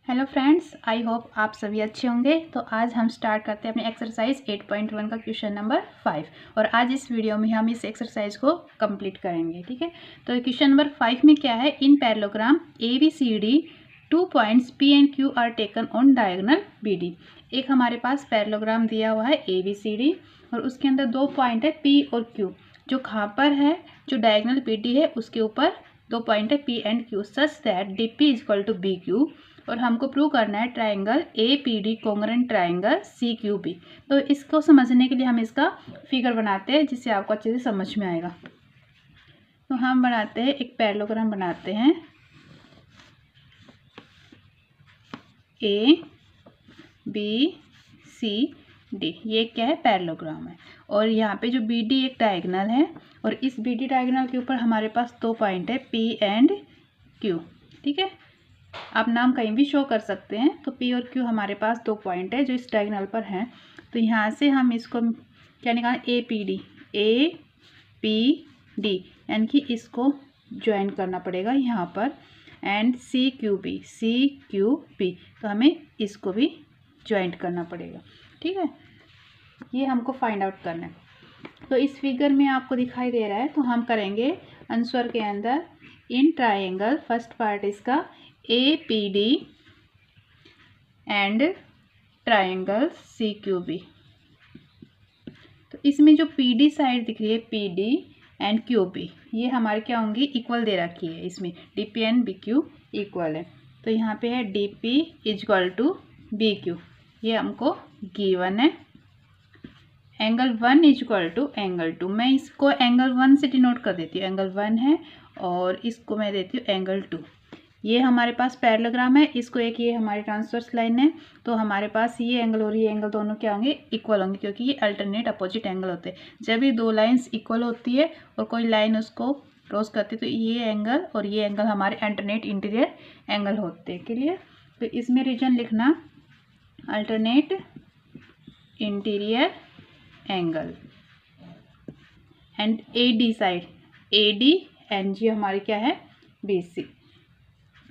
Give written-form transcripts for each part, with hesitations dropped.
Hello friends, I hope आप सभी अच्छे होंगे। तो आज हम स्टार्ट करते हैं अपने एक्सरसाइज 8.1 का क्वेश्चन नंबर 5 और आज इस वीडियो में हम इस एक्सरसाइज को कंप्लीट करेंगे। ठीक है, तो क्वेश्चन नंबर 5 में क्या है, in parallelogram ABCD 2 points P and Q are taken on diagonal BD। एक हमारे पास पैरेललोग्राम दिया हुआ है ABCD और उसके अंदर 2 पॉइंट है P और Q। जो कहाँ पर है, जो डायगोनल BD है उसके ऊपर 2 पॉइंट है P and Q such that DP is equal to BQ और हमको प्रूव करना है triangle APD congruent triangle CQB। तो इसको समझने के लिए हम इसका फिगर बनाते हैं जिससे आपको अच्छे से समझ में आएगा। तो हम बनाते हैं, एक पैरेललोग्राम बनाते हैं ABCD। ये क्या है, पैरेललोग्राम है और यहाँ पे जो BD एक डायगोनल है और इस BD डायगोनल के ऊपर हमारे पास 2 पॉइंट है P and Q। ठीक है, आप नाम कहीं भी शो कर सकते हैं। तो P और Q हमारे पास 2 पॉइंट है जो इस डायगोनल पर हैं। तो यहाँ से हम इसको क्या निकालें, APD यानी कि इसको ज्वाइन करना पड़ेगा यहाँ पर, एंड CQB तो हमें इसको भी ज्वाइंट करना पड़ेगा। ठीक है, ये हमको फाइंड आउट करना है। तो इस फिगर में आपको दिखाई दे रहा है, तो हम करेंगे आंसर के अंदर इन ट्राइंगल, फर्स्ट पार्ट इसका APD एंड ट्राइंगल CQB। तो इसमें जो PD साइड दिख रही है, PD एंड QB, ये हमारे क्या होंगी, इक्वल दे रखी है। इसमें DP एंड BQ इक्वल है। तो यहाँ पे है DP इक्वल टू BQ, ये हमको गिवन है। एंगल 1 इक्वल टू एंगल 2, मैं इसको एंगल 1 से डिनोट कर देती हूँ, एंगल 1 है और इसको मैं देती हूँ एंगल 2। ये हमारे पास पैरेललोग्राम है, इसको एक ये हमारी ट्रांसवर्स लाइन है। तो हमारे पास ये एंगल और ये एंगल दोनों क्या होंगे, इक्वल होंगे, क्योंकि ये अल्टरनेट अपोजिट एंगल होते हैं। जब ये दो लाइंस इक्वल होती है और कोई लाइन उसको क्रॉस करती है तो ये एंगल और ये एंगल हमारे अल्टरनेट इंटीरियर एंगल होते हैं। क्लियर? तो इसमें रीजन लिखना alternate interior angle and AD side, AD and G हमारी क्या है, BC।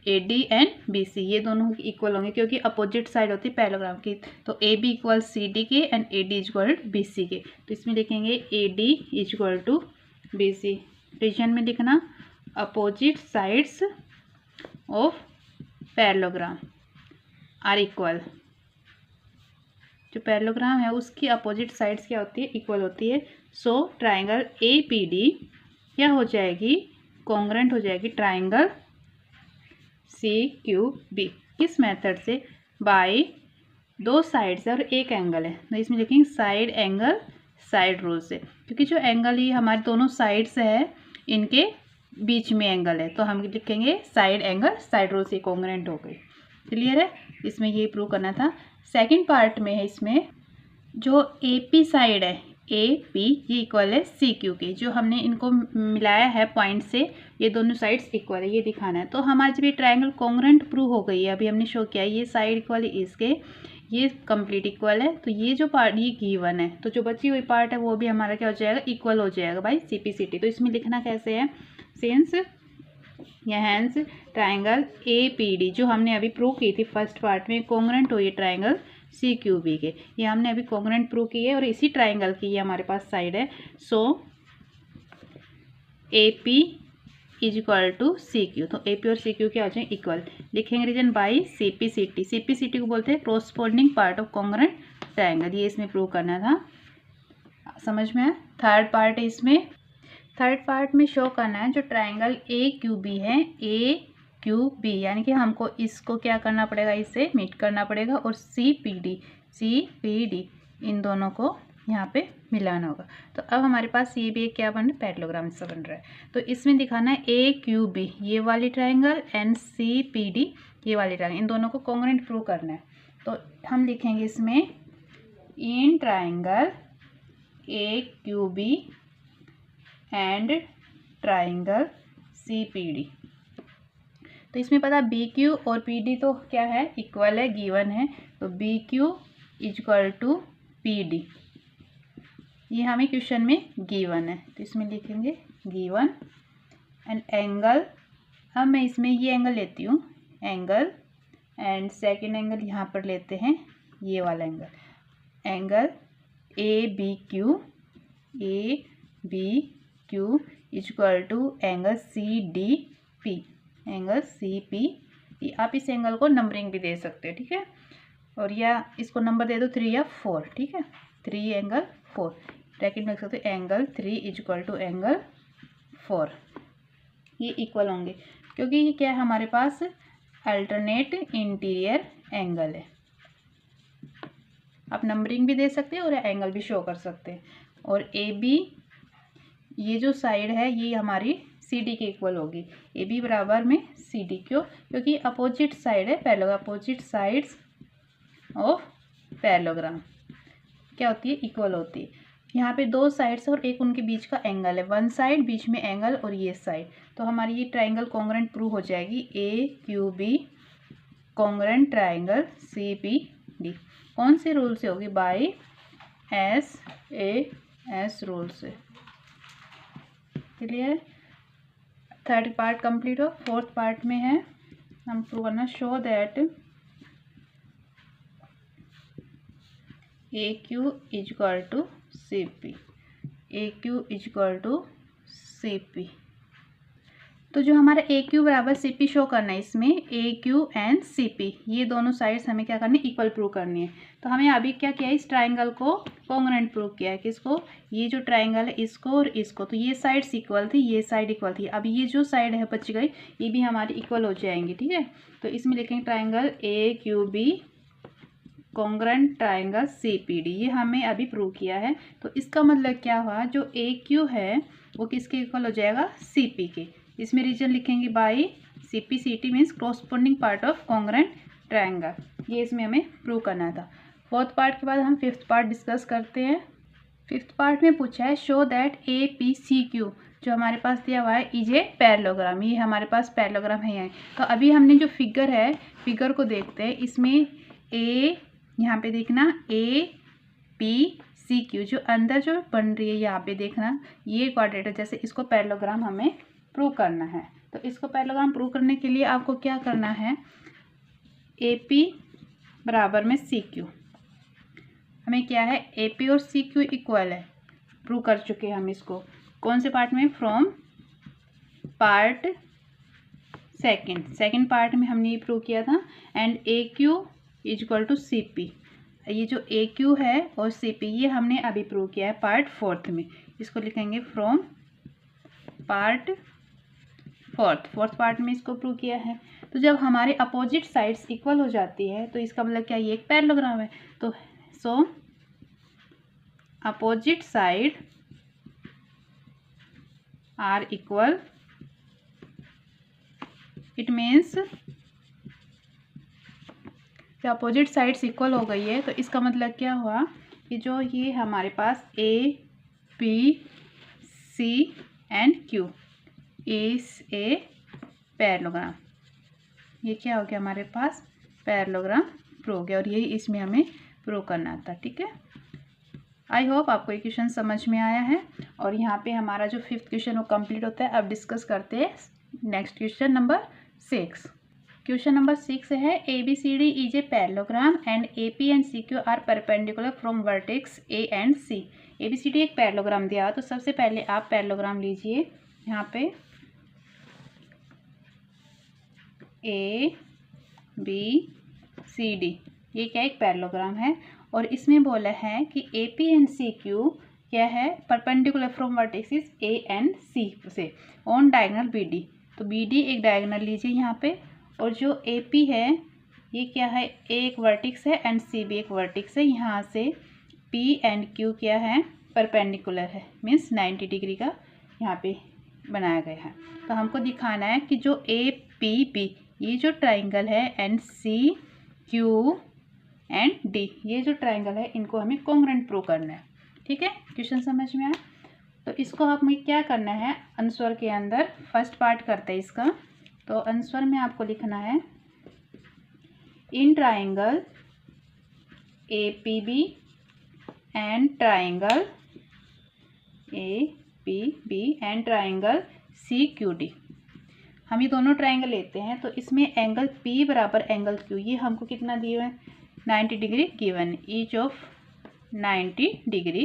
AD एंड BC ये दोनों इक्वल होंगे क्योंकि अपोजिट साइड होती है पैरेललोग्राम की। तो AB इक्वल CD के एंड AD इक्वल BC के। तो इसमें लिखेंगे AD equal to BC। Reason में लिखना opposite sides of parallelogram are equal. जो पैरेललोग्राम है उसकी अपोजिट साइड्स क्या होती है, इक्वल होती है। सो ट्राइंगल APD क्या हो जाएगी, कॉन्ग्रुएंट हो जाएगी ट्राइंगल CQB। किस मेथड से, बाय दो साइड्स है और एक एंगल है। तो इसमें लिखेंगे साइड एंगल साइड रूल से, क्योंकि जो एंगल ये हमारे दोनों साइड्स है इनके बीच में एंगल है, तो हम लिखेंगे साइड एंगल साइड रूल से कॉन्ग्रुएंट हो गई। क्लियर है? इसमें ये प्रूव करना था। सेकंड पार्ट में है, इसमें जो AP साइड है, AP ये इक्वल है CQ के। जो हमने इनको मिलाया है पॉइंट से, ये दोनों साइड्स इक्वल है, ये दिखाना है। तो हमारी जब ये ट्रायंगल कॉन्ग्रुएंट प्रूव हो गई है, अभी हमने शो किया, ये साइड इक्वल है इसके, ये कंप्लीट इक्वल है। तो ये जो पार्ट ये गिवन है, तो जो बची हुई पार्ट है वो भी हमारा क्या हो जाएगा, इक्वल हो जाएगा बाई CPCT। तो इसमें लिखना कैसे है, सिंस हैंस ट्राइंगल APD जो हमने अभी प्रूव की थी फर्स्ट पार्ट में, कॉन्ग्रुएंट हुई है ट्राइंगल CQB के। ये हमने अभी कॉन्ग्रुएंट प्रूव की है और इसी ट्राइंगल की ये हमारे पास साइड है। So AP is equal to CQ। तो AP और CQ क्या हो जाए, इक्वल। लिखेंगे रीजन बाई CPCT। CPCT को बोलते हैं corresponding part of congruent triangle. ये इसमें प्रूव करना था, समझ में आया। थर्ड पार्ट है, इसमें थर्ड पार्ट में शो करना है जो ट्राइंगल AQB है, AQB यानी कि हमको इसको क्या करना पड़ेगा, इससे मीट करना पड़ेगा और CPD इन दोनों को यहाँ पे मिलाना होगा। तो अब हमारे पास ये भी एक क्या बन रहा है, पैरेललोग्राम सा बन रहा है। तो इसमें दिखाना है AQB ये वाली ट्राइंगल एंड CPD ये वाली ट्राइंगल, इन दोनों को कॉन्ग्रुएंट प्रूव करना है। तो हम लिखेंगे इसमें in triangle AQB and triangle CPD। तो इसमें पता BQ और PD तो क्या है, इक्वल है, गिवन है। तो BQ इक्वल टू PD, ये हमें क्वेश्चन में गिवन है। तो इसमें लिखेंगे गिवन एंड एंगल। अब मैं इसमें ये एंगल लेती हूँ, एंगल एंड सेकेंड एंगल यहाँ पर लेते हैं ये वाला angle A B Q equal to angle C P. आप इस एंगल को नंबरिंग भी दे सकते हो, ठीक है, और या इसको नंबर दे दो 3 या 4, ठीक है, 3 एंगल 4 ब्रैकेट में लिख सकते हो एंगल 3 इक्वल टू एंगल 4। ये इक्वल होंगे क्योंकि ये क्या है हमारे पास अल्टरनेट इंटीरियर एंगल है। आप नंबरिंग भी दे सकते हैं और एंगल भी शो कर सकते हैं। और ए बी ये जो साइड है ये हमारी सी डी के इक्वल होगी, ए बी बराबर में सी डी। क्यों? क्योंकि अपोजिट साइड है parallelogram, opposite sides of parallelogram क्या होती है, इक्वल होती है। यहाँ पे दो साइड्स और एक उनके बीच का एंगल है, वन साइड बीच में एंगल और ये साइड, तो हमारी ये ट्राइंगल कॉन्ग्रुएंट प्रूव हो जाएगी। A Q B congruent triangle C P D कौन से रूल से होगी? बाय एस रूल से। क्लियर? थर्ड पार्ट कंप्लीट हो। फोर्थ पार्ट में है हम प्रूव करना, show that A Q equal to C P, A Q equal to C P. तो जो हमारा ए क्यू बराबर सी पी शो करना है, इसमें ए क्यू एंड सी पी ये दोनों साइड्स हमें क्या करनी है, इक्वल प्रूव करनी है। तो हमें अभी क्या किया है, इस ट्राइंगल को कॉन्ग्रुएंट प्रूव किया है। किसको? ये जो ट्राइंगल है इसको और इसको, तो ये साइड्स इक्वल थी, ये साइड इक्वल थी। अब ये जो साइड है बच गई, ये भी हमारी इक्वल हो जाएंगी, ठीक है। तो इसमें लिखेंगे triangle A Q B congruent triangle C P D, ये हमें अभी प्रूव किया है। तो इसका मतलब क्या हुआ, जो ए क्यू है वो किसके इक्वल हो जाएगा, सी पी के। इसमें रीजन लिखेंगे by C P, C T means corresponding part of congruent triangle. ये इसमें हमें प्रूव करना था। फोर्थ पार्ट के बाद हम फिफ्थ पार्ट डिस्कस करते हैं। फिफ्थ पार्ट में पूछा है show that A P C Q, जो हमारे पास दिया हुआ है इज ए पैरेललोग्राम, ये हमारे पास पैरेललोग्राम है यहाँ। तो अभी हमने जो फिगर है, फिगर को देखते हैं। इसमें ए यहाँ पे देखना ए पी सी क्यू, जो अंदर जो बन रही है यहाँ पे देखना, ये क्वाड्रेटर जैसे इसको पैरेललोग्राम हमें प्रूव करना है। तो इसको पैरेललोग्राम प्रूव करने के लिए आपको क्या करना है, ए पी बराबर में सी क्यू, हमें क्या है ए पी और सी क्यू इक्वल है, प्रूव कर चुके हैं हम इसको। कौन से पार्ट में? फ्रॉम पार्ट सेकंड पार्ट में हमने ये प्रूव किया था। And A Q equal to C P, ये जो ए क्यू है और सी पी ये हमने अभी प्रूव किया है पार्ट फोर्थ में। इसको लिखेंगे फ्रॉम पार्ट फोर्थ पार्ट में इसको प्रूव किया है। तो जब हमारे अपोजिट साइड्स इक्वल हो जाती है तो इसका मतलब क्या, ये एक पैरेललोग्राम है। तो so opposite side are equal, it means जब अपोजिट साइड्स इक्वल हो गई है तो इसका मतलब क्या हुआ कि जो ये हमारे पास A P C and Q is a parallelogram, ये क्या हो गया हमारे पास, पैरेललोग्राम प्रूव हो गया। और यही इसमें हमें प्रूव करना था, ठीक है। आई होप आपको ये क्वेश्चन समझ में आया है। और यहाँ पे हमारा जो फिफ्थ क्वेश्चन वो कंप्लीट होता है। अब डिस्कस करते हैं next question number 6। Question number 6 है A B C D is a parallelogram and A P and C Q are perpendicular from vertex A and C. A B C D एक parallelogram दिया, तो सबसे पहले आप parallelogram लीजिए। यहाँ पे ए बी सी डी ये क्या एक पैरेललोग्राम है, और इसमें बोला है कि A P and C Q क्या है, perpendicular from vertices A and C से ऑन डायगोनल बी डी। तो बी डी एक डायगोनल लीजिए यहाँ पे, और जो ए पी है ये क्या है, एक वर्टिक्स है एंड सी भी एक वर्टिक्स है। यहाँ से पी एंड क्यू क्या है, परपेंडिकुलर है, मीन्स 90 डिग्री का यहाँ पे बनाया गया है। तो हमको दिखाना है कि जो ए पी बी ये जो ट्राइंगल है and C Q and D ये जो ट्राइंगल है, इनको हमें कॉन्ग्रुएंट प्रूव करना है, ठीक है। क्वेश्चन समझ में आया? तो इसको हमें क्या करना है, आंसर के अंदर फर्स्ट पार्ट करते हैं इसका। तो आंसर में आपको लिखना है in triangle A P B and triangle A P B and triangle C Q D, हम ये दोनों ट्रायंगल लेते हैं तो इसमें एंगल P बराबर एंगल Q, ये हमको कितना दिए हुए हैं 90 degree given, each of 90 degree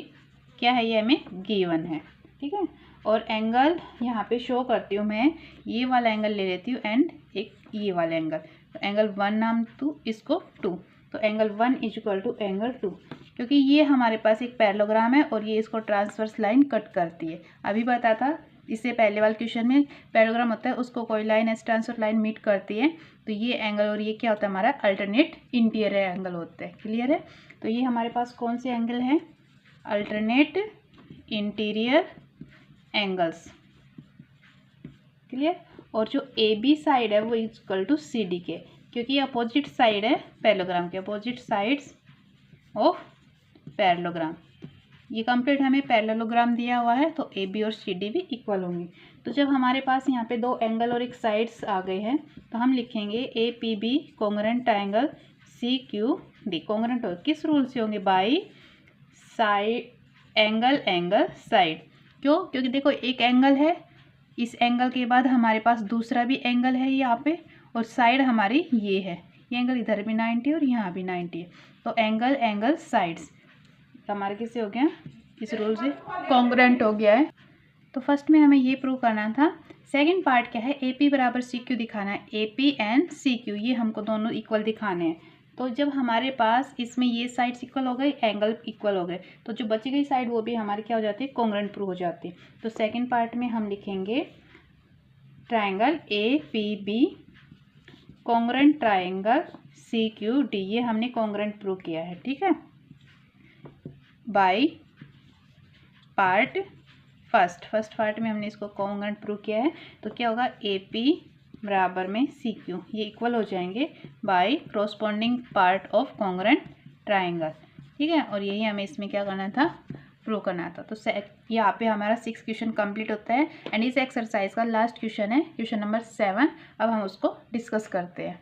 क्या है ये हमें गिवन है। ठीक है, और एंगल यहाँ पे शो करती हूँ मैं, ये वाला एंगल ले लेती हूँ एंड एक ये वाला एंगल, तो एंगल 1 नाम 2, इसको 2, तो angle 1 is equal to angle 2, क्योंकि ये हमारे पास एक पैरेललोग्राम है और ये इसको ट्रांसवर्स लाइन कट करती है। अभी बता था इससे पहले वाले क्वेश्चन में पैरेललोग्राम होता है उसको कोई लाइन ऐसे ट्रांसवर्स लाइन मीट करती है, तो ये एंगल और ये क्या होता है हमारा अल्टरनेट इंटीरियर एंगल होता है। क्लियर है, तो ये हमारे पास कौन से एंगल हैं, अल्टरनेट इंटीरियर एंगल्स। क्लियर, और जो ए बी साइड है वो इक्वल टू सी डी के, क्योंकि ये अपोजिट साइड है पैरेललोग्राम के, अपोजिट साइड्स ऑफ पैरेललोग्राम। ये कंप्लीट हमें पैरेललोग्राम दिया हुआ है तो ए बी और सी डी भी इक्वल होंगे। तो जब हमारे पास यहाँ पे दो एंगल और एक साइड्स आ गए हैं तो हम लिखेंगे A P B congruent triangle C Q D. Congruent किस रूल से होंगे, by side angle angle side. क्यों, क्योंकि देखो एक एंगल है, इस एंगल के बाद हमारे पास दूसरा भी एंगल है यहाँ पे, और साइड हमारी ये है, ये एंगल इधर भी 90 और यहाँ भी 90 है, तो एंगल एंगल साइड्स हमारे किससे हो गया, इस रूल से कॉन्ग्रुएंट हो गया है। तो फर्स्ट में हमें ये प्रूव करना था। सेकंड पार्ट क्या है, ए पी बराबर सी क्यू दिखाना है, A P and C Q ये हमको दोनों इक्वल दिखाने हैं। तो जब हमारे पास इसमें ये साइड्स इक्वल हो गई, एंगल इक्वल हो गए, तो जो बची गई साइड वो भी हमारी क्या हो जाती है, कॉन्ग्रुएंट प्रूव हो जाती है। तो सेकंड पार्ट में हम लिखेंगे triangle A P B congruent triangle C Q D, ये हमने कॉन्ग्रुएंट प्रूव किया है। ठीक है, बाय पार्ट फर्स्ट पार्ट में हमने इसको कॉन्ग्रुएंट प्रूव किया है, तो क्या होगा ए पी बराबर में सी क्यू, ये इक्वल हो जाएंगे by corresponding part of congruent triangle. ठीक है, और यही हमें इसमें क्या करना था, प्रूव करना था। तो यहाँ पे हमारा 6 क्वेश्चन कंप्लीट होता है एंड इस एक्सरसाइज का लास्ट क्वेश्चन है क्वेश्चन नंबर 7। अब हम उसको डिस्कस करते हैं।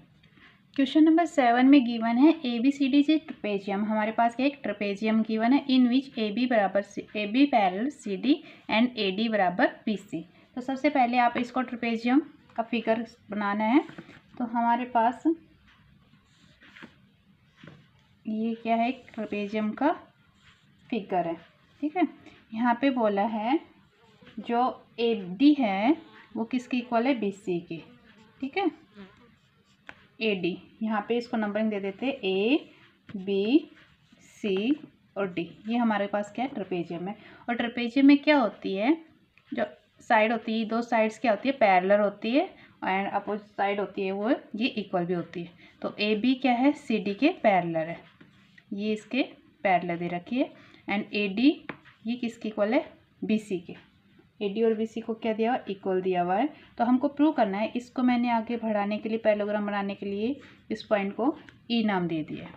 क्वेश्चन नंबर 7 में गिवन है ए बी सी डी जी ट्रेपेजियम। हमारे पास क्या एक ट्रेपेजियम गिवन है इन विच ए बी बराबर A B parallel C D and A D बराबर बी सी। तो सबसे पहले आप इसको ट्रेपेजियम का फिगर बनाना है। तो हमारे पास ये क्या है, एक ट्रेपेजियम का फिगर है। ठीक है, यहाँ पे बोला है जो ए डी है वो किसकी इक्वल है, बी सी की। ठीक है, ए डी, यहाँ पे इसको नंबरिंग दे देते ए बी सी और डी, ये हमारे पास क्या है, ट्रेपेजियम है। और ट्रेपेजियम में क्या होती है, जो साइड होती है, दो साइड्स क्या होती है, पैरेलल होती है, एंड अपोजिट साइड होती है वो ये इक्वल भी होती है। तो ए बी क्या है, सी डी के पैरेलल है, ये इसके पैरेलल दे रखी है, एंड ए डी ये किसकी इक्वल है, बी सी के। ए डी और बी सी को क्या दिया हुआ, इक्वल दिया हुआ है। तो हमको प्रूव करना है, इसको मैंने आगे बढ़ाने के लिए, पैरेललोग्राम बनाने के लिए इस पॉइंट को ई नाम दे दिया।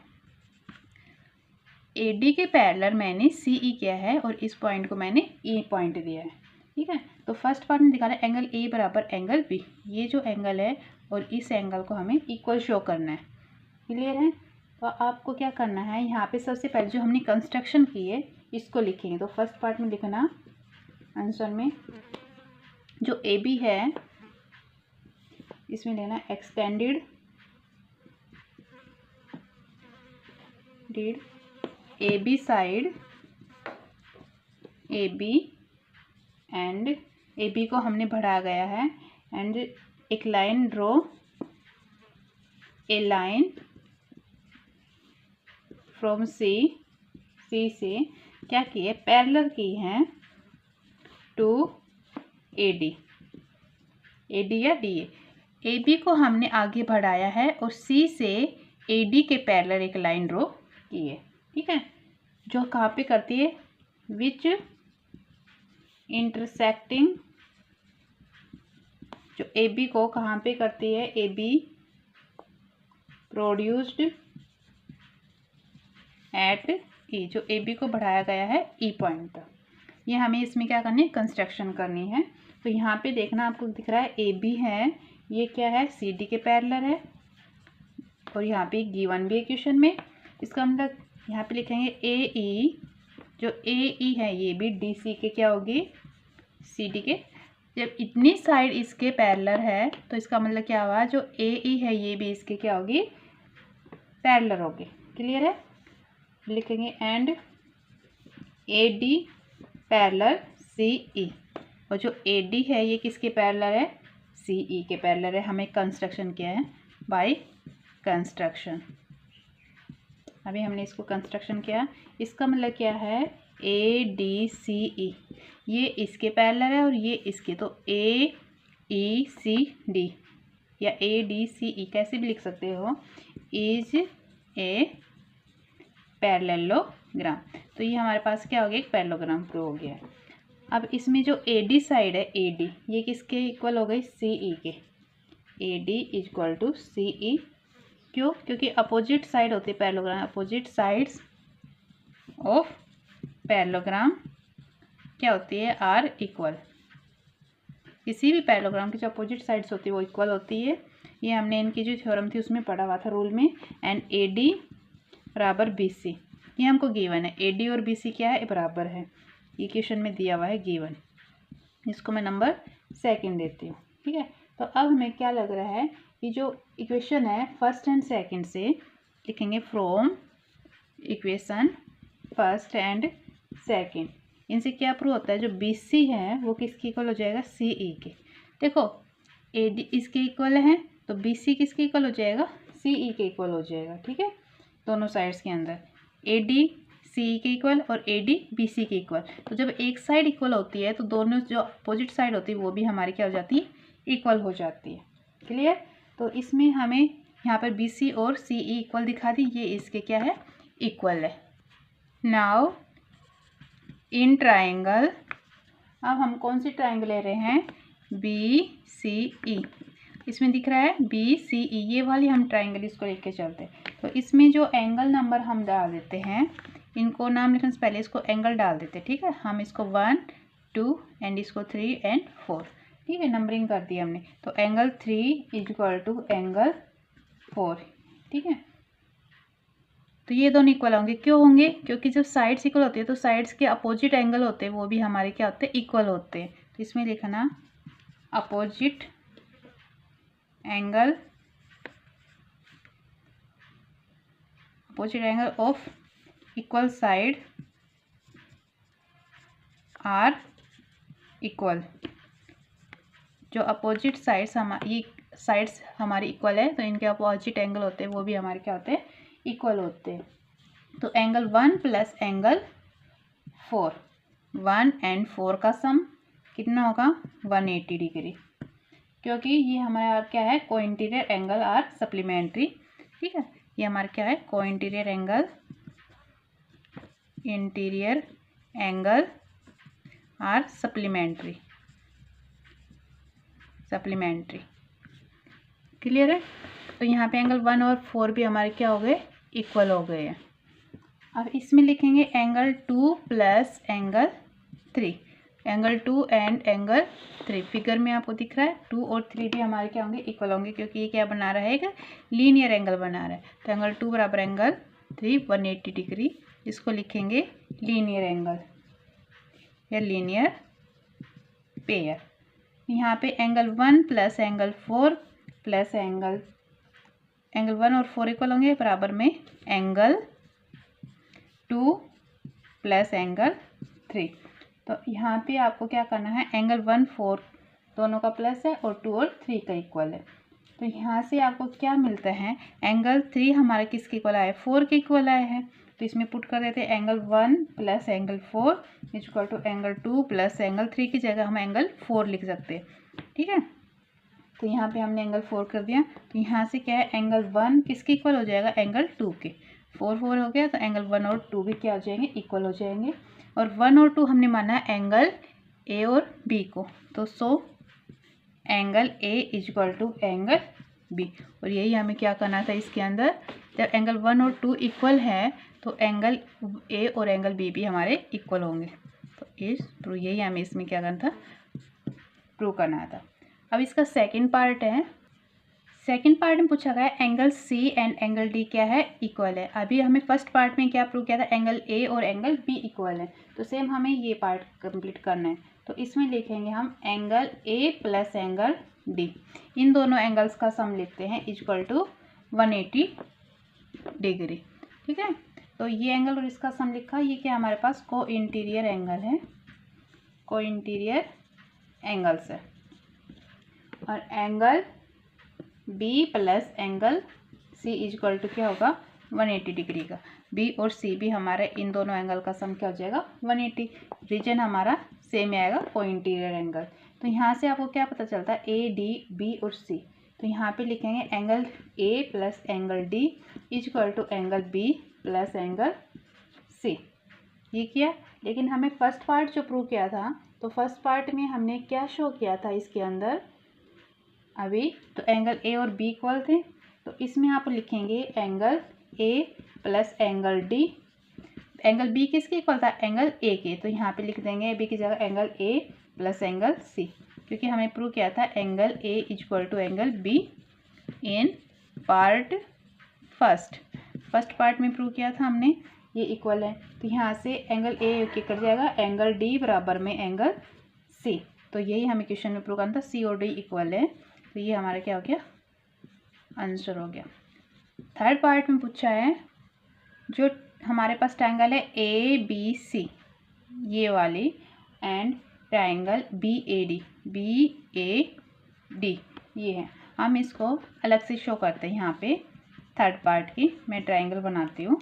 ए डी के पैरेलल मैंने सी ई किया है और इस पॉइंट को मैंने ई पॉइंट दिया है। ठीक है, तो फर्स्ट पार्ट में दिखाना है एंगल ए बराबर एंगल बी, ये जो एंगल है और इस एंगल को हमें इक्वल शो करना है। क्लियर है, तो आपको क्या करना है, यहाँ पे सबसे पहले जो हमने कंस्ट्रक्शन की है इसको लिखेंगे। तो फर्स्ट पार्ट में लिखना आंसर में जो ए बी है इसमें लेना extended A B side, A B and A B को हमने बढ़ाया गया है, एंड एक line draw, a line from C से क्या की है, पैरेलल की है टू ए डी या डी ए बी को हमने आगे बढ़ाया है और सी से ए डी के पैरेलल एक लाइन ड्रॉ की है। ठीक है, जो कहाँ पे करती है, विच इंटरसेक्टिंग, जो ए बी को कहाँ पे करती है, ए बी प्रोड्यूस्ड एट ई, जो ए बी को बढ़ाया गया है ई पॉइंट तक। ये हमें इसमें क्या करनी है, कंस्ट्रक्शन करनी है। तो यहाँ पे देखना आपको दिख रहा है ए बी है, ये क्या है, सी डी के पैरेलल है, और यहाँ पे गिवन भी है क्वेश्चन में। इसका मतलब यहाँ पे लिखेंगे ए ई, जो ए ई है ये भी डी सी के क्या होगी, सी डी के। जब इतनी साइड इसके पैरेलल है तो इसका मतलब क्या हुआ, जो ए ई है ये भी इसके क्या होगी, पैरेलल होगी। क्लियर है, लिखेंगे and A D parallel C E, और जो ए डी है ये किसके पैरेलल है, सी ई के पैरेलल है। हमें कंस्ट्रक्शन किया है बाय कंस्ट्रक्शन, अभी हमने इसको कंस्ट्रक्शन किया। इसका मतलब क्या है, ए डी सी ई ये इसके पैरेलल है और ये इसके, तो ए ई सी डी या ए डी सी ई कैसे भी लिख सकते हो, इज ए पैरेललोग्राम। तो ये हमारे पास क्या हो गया, एक पैरेललोग्राम प्रूव हो गया है। अब इसमें जो ए डी साइड है, ए डी ये किसके इक्वल हो गई, सी ई के। ए डी इक्वल टू सी ई, क्यों, क्योंकि अपोजिट साइड होती है parallelogram, opposite sides of parallelogram क्या होती है, आर इक्वल। किसी भी पैरेललोग्राम की जो अपोजिट साइड्स होती है वो इक्वल होती है। ये हमने इनकी जो थ्योरम थी उसमें पढ़ा हुआ था रूल में। एंड ए डी बराबर बी सी, ये हमको गिवन है, ए डी और बी सी क्या है, बराबर है, ये क्वेश्चन में दिया हुआ है गिवन। इसको मैं नंबर 2 देती हूँ। ठीक है, तो अब हमें क्या लग रहा है, ये जो इक्वेशन है फर्स्ट एंड सेकंड से लिखेंगे, from equation first and second, इनसे क्या प्रूव होता है, जो बी सी है वो किसके इक्वल हो जाएगा, सी ई के। देखो ए डी इसके इक्वल है तो बी सी किसके इक्वल हो जाएगा, सी ई के इक्वल हो जाएगा। ठीक है, दोनों साइड्स के अंदर ए डी सी ई के इक्वल और ए डी बी सी के इक्वल। तो जब एक साइड इक्वल होती है तो दोनों जो अपोजिट साइड होती है वो भी हमारी क्या हो जाती है, इक्वल हो जाती है। क्लियर, तो इसमें हमें यहाँ पर बी सी और सी ई इक्वल दिखा दी, ये इसके क्या है, इक्वल है। नाउ इन ट्राइंगल, अब हम कौन सी ट्राइंगल ले रहे हैं, बी सी ई, इसमें दिख रहा है बी सी ई, ये वाली हम ट्राइंगल इसको लेके चलते हैं। तो इसमें जो एंगल नंबर हम डाल देते हैं, इनको नाम लिखने से पहले इसको एंगल डाल देते हैं। ठीक है, हम इसको 1 2 एंड इसको 3 एंड 4, ठीक है, नंबरिंग कर दी हमने। तो एंगल 3 इक्वल टू एंगल 4। ठीक है, तो ये दोनों इक्वल होंगे, क्यों होंगे, क्योंकि जब साइड्स इक्वल होती है तो साइड्स के अपोजिट एंगल होते हैं वो भी हमारे क्या होते हैं, इक्वल होते हैं। तो इसमें लिखना opposite angle, opposite angle of equal side are equal. जो अपोजिट साइड्स हमारी साइड्स हमारी इक्वल है तो इनके अपोजिट एंगल होते हैं वो भी हमारे क्या होते हैं, इक्वल होते हैं। तो एंगल 1 प्लस एंगल 4, 1 एंड 4 का सम कितना होगा, 180 डिग्री, क्योंकि ये हमारा क्या है, को इंटीरियर एंगल आर सप्लीमेंट्री। ठीक है, ये हमारा क्या है, को interior angle, interior angle are supplementary, supplementary. Clear है, तो यहाँ पे एंगल 1 और 4 भी हमारे क्या हो गए, इक्वल हो गए हैं। अब इसमें लिखेंगे angle 2 plus angle 3, angle 2 and angle 3। Figure में आपको दिख रहा है 2 और 3 भी हमारे क्या होंगे, इक्वल होंगे, क्योंकि ये क्या बना रहा है, एक लीनियर एंगल बना रहा है। तो एंगल 2 बराबर एंगल 3 180 डिग्री, इसको लिखेंगे लीनियर एंगल या लीनियर पेयर। यहाँ पे angle 1 plus angle 4 plus angle 1 और 4 इक्वल होंगे, बराबर में एंगल 2 प्लस एंगल 3। तो यहाँ पे आपको क्या करना है, एंगल 1 4 दोनों का प्लस है और 2 और 3 का इक्वल है। तो यहाँ से आपको क्या मिलता है, एंगल 3 हमारे किसके इक्वल आए, 4 के इक्वल आए हैं। तो इसमें पुट कर देते हैं angle 1 plus angle 4 equal to angle 2 plus angle 3 की जगह हम एंगल 4 लिख सकते हैं। ठीक है, तो यहाँ पे हमने एंगल 4 कर दिया। तो यहाँ से क्या है, एंगल 1 किसके इक्वल हो जाएगा, एंगल 2 के। 4 4 हो गया, तो एंगल 1 और 2 भी क्या हो जाएंगे, इक्वल हो जाएंगे। और 1 और 2 हमने माना है एंगल ए और बी को, तो so angle A equal to angle B. और यही हमें क्या करना था इसके अंदर, जब एंगल 1 और 2 इक्वल है तो एंगल ए और एंगल बी भी हमारे इक्वल होंगे। तो यही हमें इसमें क्या करना था, प्रूव करना था। अब इसका सेकंड पार्ट है, सेकंड पार्ट में पूछा गया है angle C and angle D क्या है, इक्वल है। अभी हमें फर्स्ट पार्ट में क्या प्रूव किया था, एंगल ए और एंगल बी इक्वल है। तो सेम हमें ये पार्ट कंप्लीट करना है। तो इसमें लिखेंगे हम angle A plus angle D, इन दोनों एंगल्स का सम लिखते हैं इक्वल टू 180 डिग्री। ठीक है, तो ये एंगल और इसका सम लिखा। ये क्या हमारे पास को इंटीरियर एंगल है, को इंटीरियर एंगल्स है। और angle B plus angle C equal to क्या होगा 180 डिग्री का। बी और सी भी हमारे इन दोनों एंगल का सम क्या हो जाएगा 180। रीजन हमारा सेम आएगा को इंटीरियर एंगल। तो यहाँ से आपको क्या पता चलता है ए डी बी और सी। तो यहाँ पे लिखेंगे angle A plus angle D equal to angle B plus angle C. ये किया, लेकिन हमें फर्स्ट पार्ट जो प्रूव किया था, तो फर्स्ट पार्ट में हमने क्या शो किया था इसके अंदर अभी, तो एंगल ए और बी इक्वल थे। तो इसमें आप लिखेंगे angle A plus angle D. Angle B किसके इक्वल था, एंगल ए के, तो यहाँ पे लिख देंगे बी की जगह angle A plus angle C, क्योंकि हमें प्रूव किया था angle A equal to angle B in part first part में प्रूव किया था हमने, ये इक्वल है। तो यहाँ से एंगल ए के कट जाएगा, एंगल डी बराबर में एंगल सी। तो यही हमें क्वेश्चन में प्रूव करना था, सी और डी इक्वल है। तो ये हमारा क्या हो गया, आंसर हो गया। थर्ड पार्ट में पूछा है जो हमारे पास ट्रायंगल है ए बी सी ये वाली and triangle B A D ये है। हम इसको अलग से शो करते हैं। यहाँ पे थर्ड पार्ट की मैं ट्रायंगल बनाती हूँ।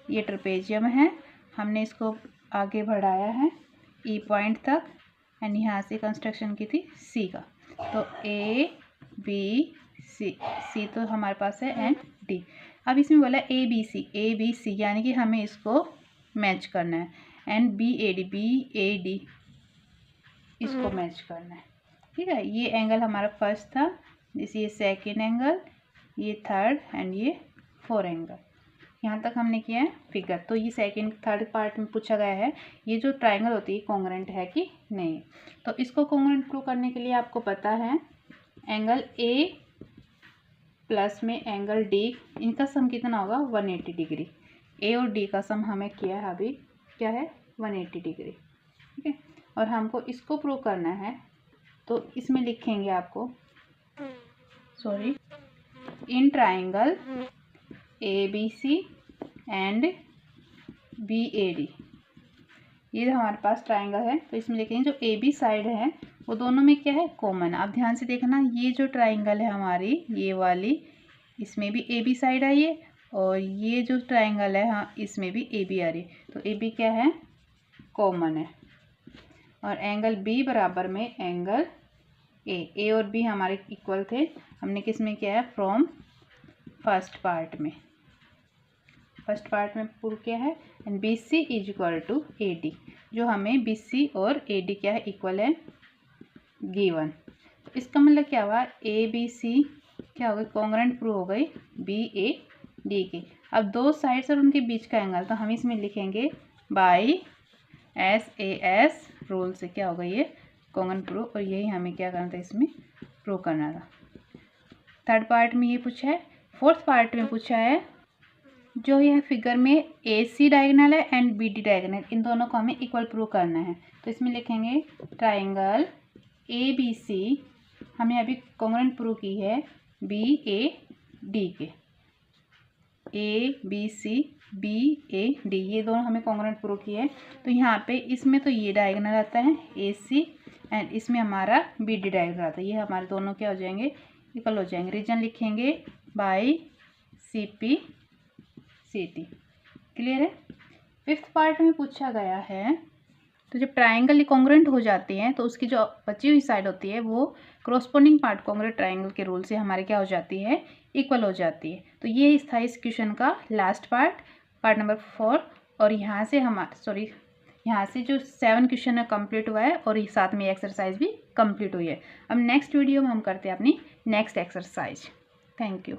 ये ट्रेपेजियम है, हमने इसको आगे बढ़ाया है ई पॉइंट तक एंड यहाँ से कंस्ट्रक्शन की थी सी का। तो ए बी सी तो हमारे पास है एंड डी। अब इसमें बोला ए बी सी यानी कि हमें इसको मैच करना है एंड बी ए डी इसको मैच करना है। ठीक है, ये एंगल हमारा फर्स्ट था, ये सेकेंड एंगल, ये थर्ड एंड ये फोर्थ एंगल। यहाँ तक हमने किया है फिगर। तो ये सेकंड थर्ड पार्ट में पूछा गया है ये जो ट्रायंगल होती है कॉन्ग्रुएंट है कि नहीं। तो इसको कॉन्ग्रुएंट प्रूव करने के लिए आपको पता है एंगल ए प्लस में एंगल डी, इनका सम कितना होगा 180 डिग्री। ए और डी का सम हमें किया है अभी क्या है 180 डिग्री। ठीक है, और हमको इसको प्रूव करना है, तो इसमें लिखेंगे आपको in triangle A B C and B A D, ये हमारे पास ट्रायंगल है। तो इसमें लिखेंगे जो ए बी साइड है वो दोनों में क्या है कॉमन। आप ध्यान से देखना, ये जो ट्रायंगल है हमारी ये वाली, इसमें भी ए बी साइड आई है और ये जो ट्रायंगल है हाँ इसमें भी ए बी आ रही है। तो ए बी क्या है कॉमन है। और एंगल बी बराबर में एंगल ए और बी हमारे इक्वल थे। हमने किस में किया है फ्रॉम फर्स्ट पार्ट में प्रूव किया है and B C is equal to A D, जो हमें बी सी और ए डी क्या है इक्वल है गिवन। तो इसका मतलब क्या हुआ ए बी सी क्या हो गई कॉन्ग्रुएंट प्रूव हो गई बी ए डी के। अब दो साइड्स और उनके बीच का एंगल, तो हम इसमें लिखेंगे बाई SAS रूल से क्या होगा ये कॉन्ग्रुएंट प्रूव। और यही हमें क्या करना था इसमें प्रूव करना था। थर्ड पार्ट में ये पूछा है। फोर्थ पार्ट में पूछा है जो यह फिगर में AC डायगोनल है एंड BD डायगोनल, इन दोनों को हमें इक्वल प्रूव करना है। तो इसमें लिखेंगे ट्रायंगल ABC हमने अभी कॉन्ग्रुएंट प्रूव की है BAD के, ABC BAD ये दोनों हमें कॉन्ग्रुएंट प्रूव की है। तो यहाँ पे इसमें तो ये डायगोनल आता है AC एंड इसमें हमारा BD डायगोनल आता है। ये हमारे दोनों क्या हो जाएंगे इक्वल हो जाएंगे। रीजन लिखेंगे बाई CP CT। क्लियर है। फिफ्थ पार्ट में पूछा गया है तो जब ट्रायंगल कॉन्ग्रुएंट हो जाती हैं तो उसकी जो बची हुई साइड होती है वो कॉरस्पॉन्डिंग पार्ट कॉन्ग्रुएंट ट्रायंगल के रूल से हमारे क्या हो जाती है इक्वल हो जाती है। तो ये था इस क्वेश्चन का लास्ट पार्ट नंबर 4। और यहाँ से जो 7 क्वेश्चन है कंप्लीट हुआ है और साथ में एक्सरसाइज भी कंप्लीट हुई है। अब नेक्स्ट वीडियो में हम करते हैं अपनी नेक्स्ट एक्सरसाइज। Thank you.